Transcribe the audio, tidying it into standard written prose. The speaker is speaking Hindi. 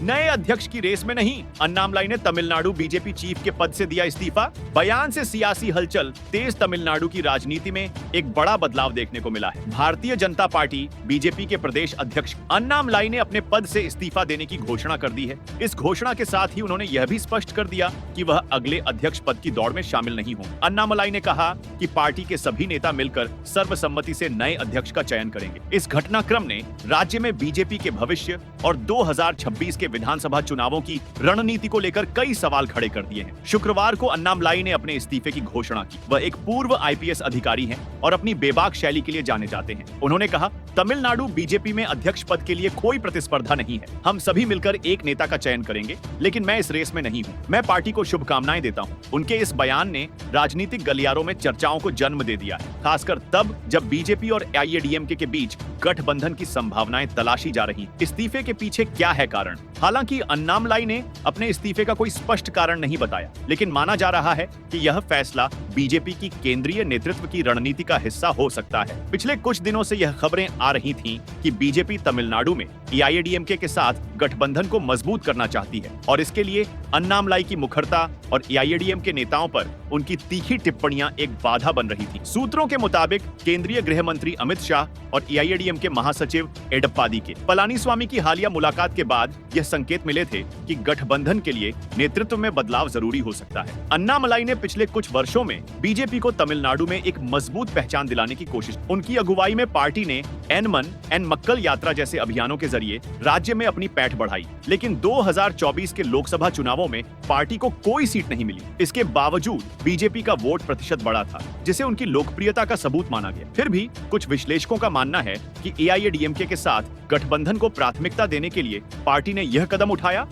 नए अध्यक्ष की रेस में नहीं, अन्नामलाई ने तमिलनाडु बीजेपी चीफ के पद से दिया इस्तीफा। बयान से सियासी हलचल तेज। तमिलनाडु की राजनीति में एक बड़ा बदलाव देखने को मिला है। भारतीय जनता पार्टी बीजेपी के प्रदेश अध्यक्ष अन्नामलाई ने अपने पद से इस्तीफा देने की घोषणा कर दी है। इस घोषणा के साथ ही उन्होंने यह भी स्पष्ट कर दिया कि वह अगले अध्यक्ष पद की दौड़ में शामिल नहीं होंगे। अन्नामलाई ने कहा कि पार्टी के सभी नेता मिलकर सर्वसम्मति से नए अध्यक्ष का चयन करेंगे। इस घटनाक्रम ने राज्य में बीजेपी के भविष्य और 2026 के विधानसभा चुनावों की रणनीति को लेकर कई सवाल खड़े कर दिए हैं। शुक्रवार को अन्नामलाई ने अपने इस्तीफे की घोषणा की। वह एक पूर्व आईपीएस अधिकारी हैं और अपनी बेबाक शैली के लिए जाने जाते हैं। उन्होंने कहा, तमिलनाडु बीजेपी में अध्यक्ष पद के लिए कोई प्रतिस्पर्धा नहीं है। हम सभी मिलकर एक नेता का चयन करेंगे, लेकिन मैं इस रेस में नहीं हूं। मैं पार्टी को शुभकामनाएं देता हूं। उनके इस बयान ने राजनीतिक गलियारों में चर्चाओं को जन्म दे दिया है, खासकर तब जब बीजेपी और एआईएडीएमके के बीच गठबंधन की संभावनाएं तलाशी जा रही हैं। इस्तीफे के पीछे क्या है कारण? हालांकि अन्नामलाई ने अपने इस्तीफे का कोई स्पष्ट कारण नहीं बताया, लेकिन माना जा रहा है कि यह फैसला बीजेपी की केंद्रीय नेतृत्व की रणनीति का हिस्सा हो सकता है। पिछले कुछ दिनों से यह खबरें आ रही थीं कि बीजेपी तमिलनाडु में एआईएडीएमके के साथ गठबंधन को मजबूत करना चाहती है और इसके लिए अन्नामलाई की मुखरता और एआईएडीएमके नेताओं पर उनकी तीखी टिप्पणियां एक बाधा बन रही थी। सूत्रों के मुताबिक केंद्रीय गृह मंत्री अमित शाह और एआईएडीएमके महासचिव एडप्पादी के पलानीस्वामी की हालिया मुलाकात के बाद यह संकेत मिले थे कि गठबंधन के लिए नेतृत्व में बदलाव जरूरी हो सकता है। अन्नामलाई ने पिछले कुछ वर्षों में बीजेपी को तमिलनाडु में एक मजबूत पहचान दिलाने की कोशिश। उनकी अगुवाई में पार्टी ने एन मक्कल यात्रा जैसे अभियानों के जरिए राज्य में अपनी पैठ बढ़ाई, लेकिन 2024 के लोकसभा चुनावों में पार्टी को कोई सीट नहीं मिली। इसके बावजूद बीजेपी का वोट प्रतिशत बढ़ा था, जिसे उनकी लोकप्रियता का सबूत माना गया। फिर भी कुछ विश्लेषकों का मानना है कि एआईएडीएमके के साथ गठबंधन को प्राथमिकता देने के लिए पार्टी ने यह कदम उठाया